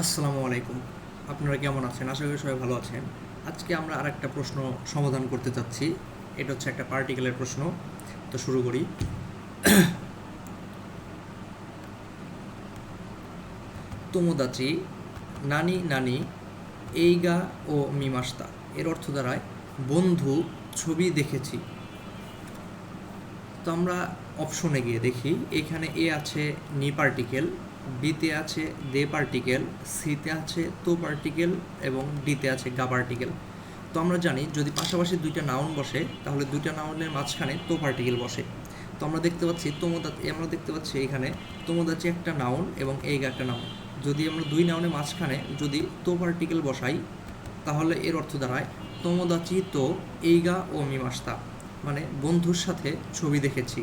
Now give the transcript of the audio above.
আসসালামু আলাইকুম। আপনারা কেমন আছেন? আশা করি সবাই ভালো আছেন। আজকে আমরা আরেকটা প্রশ্ন সমাধান করতে চাচ্ছি। এটা হচ্ছে একটা পার্টিকেলের প্রশ্ন। তো শুরু করি। তোমোদাচি নানি নানি এইগা ও মিমাস্তা। এর অর্থ দাঁড়ায় বন্ধু ছবি দেখেছি। তো আমরা অপশনে গিয়ে দেখি, এখানে এ আছে নি পার্টিকেল, বিতে আছে দে পার্টিকেল, সিতে আছে তো পার্টিকেল এবং ডিতে আছে গা পার্টিকেল। তো আমরা জানি যদি পাশাপাশি দুইটা নাউন বসে তাহলে দুইটা নাউনের মাঝখানে তো পার্টিকেল বসে। তো আমরা দেখতে পাচ্ছি আমরা দেখতে পাচ্ছি এখানে তোমোদাচি একটা নাউন এবং এইগা একটা নাউন। যদি আমরা দুই নাউনের মাঝখানে যদি তো পার্টিকেল বসাই তাহলে এর অর্থ দাঁড়ায় তোমোদাচি তো এইগা ও মিমাস্তা, মানে বন্ধুর সাথে ছবি দেখেছি।